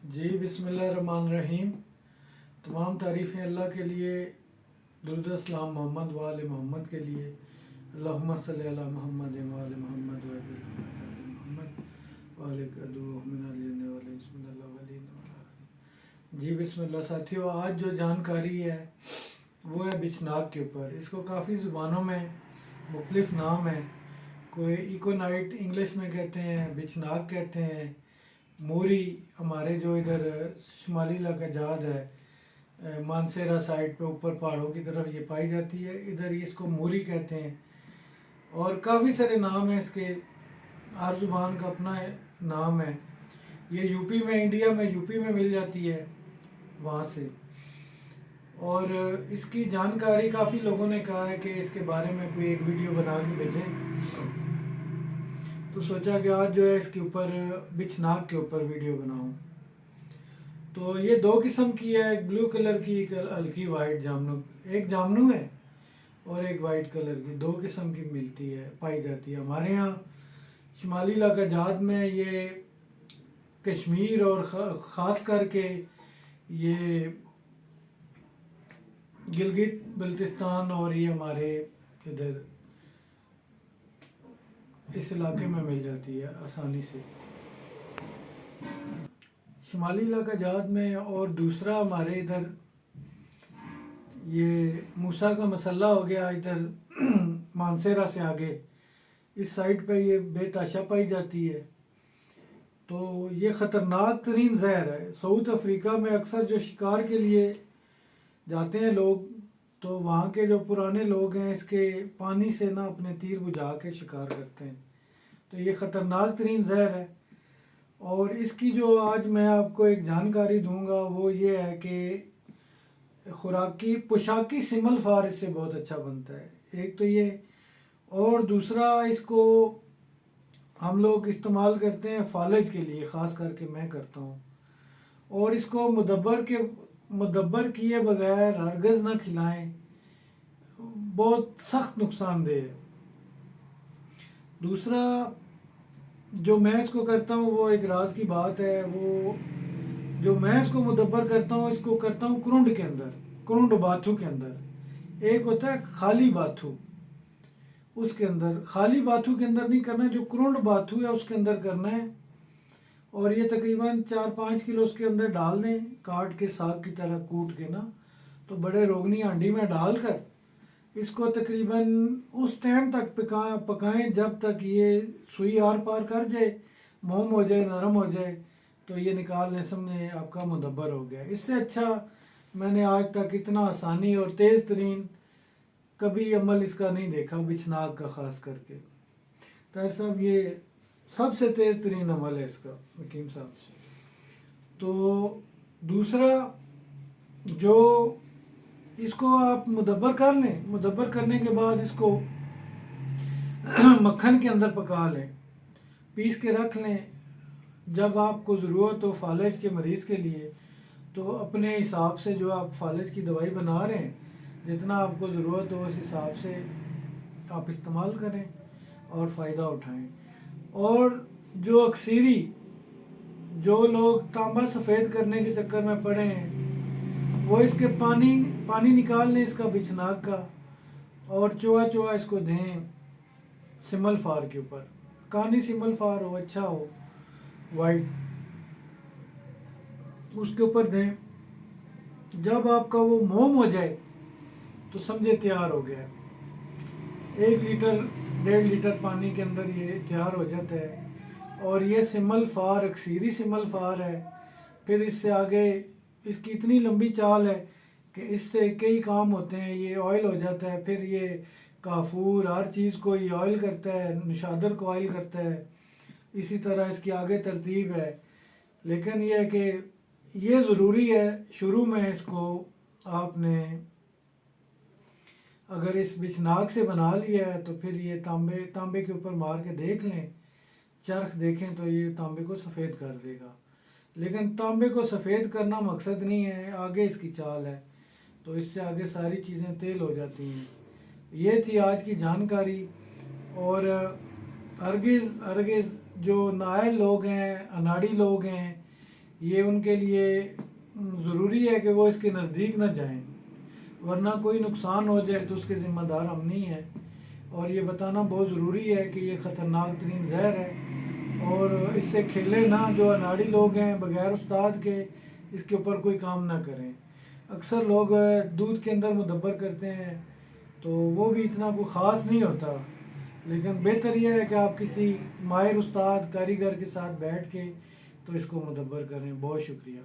جی بسم اللہ الرحمن الرحیم۔ تمام تعریفیں اللہ کے لیے، درود السلام محمد وآل محمد کے لیے۔ اللہم صلی علی محمد وآل محمد محمد وعلیک ادعو من الجن والانس من الاولین والآخرین۔ جی بسم اللہ ساتھیو، آج جو جانکاری ہے وہ ہے بچھناک کے اوپر۔ اس کو کافی زبانوں میں مختلف نام ہیں۔ کوئی ایکونائٹ انگلش میں کہتے ہیں، بچھناک کہتے ہیں، موری ہمارے جو ادھر شمالی علاقہ جہاد ہے، مانسیرا سائڈ پہ اوپر پہاڑوں کی طرف یہ پائی جاتی ہے، ادھر اس کو موری کہتے ہیں۔ اور کافی سارے نام ہیں اس کے، ہر زبان کا اپنا نام ہے۔ یہ یو پی میں، انڈیا میں یو پی میں مل جاتی ہے وہاں سے۔ اور اس کی جانکاری کافی لوگوں نے کہا ہے کہ اس کے بارے میں کوئی ایک ویڈیو بنا کے بھیجیں، تو سوچا کہ آج جو ہے اس کے اوپر بچھناک کے اوپر ویڈیو بناؤں۔ تو یہ دو قسم کی ہے، ایک بلو کلر کی، ایک ہلکی وائٹ جامنو، ایک جامنو ہے اور ایک وائٹ کلر کی، دو قسم کی ملتی ہے، پائی جاتی ہے ہمارے ہاں شمالی علاقہ جات میں۔ یہ کشمیر اور خاص کر کے یہ گلگت بلتستان اور یہ ہمارے ادھر اس علاقے میں مل جاتی ہے آسانی سے، شمالی علاقہ جات میں۔ اور دوسرا ہمارے ادھر یہ موسیٰ کا مسلح ہو گیا، ادھر مانسیرا سے آگے اس سائڈ پہ یہ بے تاشا پائی جاتی ہے۔ تو یہ خطرناک ترین زہر ہے۔ ساؤتھ افریقہ میں اکثر جو شکار کے لیے جاتے ہیں لوگ، تو وہاں کے جو پرانے لوگ ہیں اس کے پانی سے نا اپنے تیر بجھا کے شکار کرتے ہیں۔ تو یہ خطرناک ترین زہر ہے۔ اور اس کی جو آج میں آپ کو ایک جانکاری دوں گا وہ یہ ہے کہ خوراکی پوشاکی سمل فار اس سے بہت اچھا بنتا ہے، ایک تو یہ۔ اور دوسرا اس کو ہم لوگ استعمال کرتے ہیں فالج کے لیے، خاص کر کے میں کرتا ہوں۔ اور اس کو مدبر کیے بغیر ہرگز نہ کھلائیں، بہت سخت نقصان دہ ہے۔ دوسرا جو میں اس کو کرتا ہوں وہ ایک راز کی بات ہے، وہ جو میں اس کو مدبر کرتا ہوں، اس کو کرتا ہوں کرنڈ کے اندر، کرنڈ باتھو کے اندر۔ ایک ہوتا ہے خالی باتھو، اس کے اندر، خالی باتھو کے اندر نہیں کرنا، جو کرنڈ باتھو ہے اس کے اندر کرنا ہے۔ اور یہ تقریباً 4-5 کلو اس کے اندر ڈال دیں، کاٹ کے ساگ کی طرح کوٹ کے نا، تو بڑے روگنی ہانڈی میں ڈال کر اس کو تقریباً اس ٹائم تک پکائیں جب تک یہ سوئی آر پار کر جائے، موم ہو جائے، نرم ہو جائے، تو یہ نکال لیں، سمجھیں آپ کا مدبر ہو گیا۔ اس سے اچھا میں نے آج تک اتنا آسانی اور تیز ترین کبھی عمل اس کا نہیں دیکھا، بچھناک کا خاص کر کے۔ طاہر صاحب یہ سب سے تیز ترین عمل ہے اس کا، حکیم صاحب۔ تو دوسرا جو اس کو آپ مدبر کر لیں، مدبر کرنے کے بعد اس کو مکھن کے اندر پکا لیں، پیس کے رکھ لیں۔ جب آپ کو ضرورت ہو فالج کے مریض کے لیے، تو اپنے حساب سے جو آپ فالج کی دوائی بنا رہے ہیں، جتنا آپ کو ضرورت ہو اس حساب سے آپ استعمال کریں اور فائدہ اٹھائیں۔ اور جو اکثیری جو لوگ تانبا سفید کرنے کے چکر میں پڑے ہیں، وہ اس کے پانی نکال لیں اس کا، بچھناک کا، اور چوہا چوہا اس کو دیں سمل فار کے اوپر، کانی سمل فار ہو، اچھا ہو وائٹ، اس کے اوپر دیں۔ جب آپ کا وہ موم ہو جائے تو سمجھے تیار ہو گیا۔ 1 لیٹر 1.5 لیٹر پانی کے اندر یہ تیار ہو جاتا ہے۔ اور یہ سمل فار اکثیری سمل فار ہے۔ پھر اس سے آگے اس کی اتنی لمبی چال ہے کہ اس سے کئی کام ہوتے ہیں۔ یہ آئل ہو جاتا ہے، پھر یہ کافور ہر چیز کو یہ آئل کرتا ہے، نشادر کو آئل کرتا ہے، اسی طرح اس کی آگے ترتیب ہے۔ لیکن یہ ہے کہ یہ ضروری ہے شروع میں اس کو آپ نے اگر اس بچھناک سے بنا لیا ہے تو پھر یہ تانبے کے اوپر مار کے دیکھ لیں، چرخ دیکھیں تو یہ تانبے کو سفید کر دے گا۔ لیکن تانبے کو سفید کرنا مقصد نہیں ہے، آگے اس کی چال ہے، تو اس سے آگے ساری چیزیں تیل ہو جاتی ہیں۔ یہ تھی آج کی جانکاری۔ اور ہرگز جو نااہل لوگ ہیں، اناڑی لوگ ہیں، یہ ان کے لیے ضروری ہے کہ وہ اس کے نزدیک نہ جائیں، ورنہ کوئی نقصان ہو جائے تو اس کے ذمہ دار ہم نہیں ہیں۔ اور یہ بتانا بہت ضروری ہے کہ یہ خطرناک ترین زہر ہے، اور اس سے کھیلے نہ، جو اناڑی لوگ ہیں بغیر استاد کے اس کے اوپر کوئی کام نہ کریں۔ اکثر لوگ دودھ کے اندر مدبر کرتے ہیں تو وہ بھی اتنا کوئی خاص نہیں ہوتا، لیکن بہتر یہ ہے کہ آپ کسی ماہر استاد کاریگر کے ساتھ بیٹھ کے تو اس کو مدبر کریں۔ بہت شکریہ۔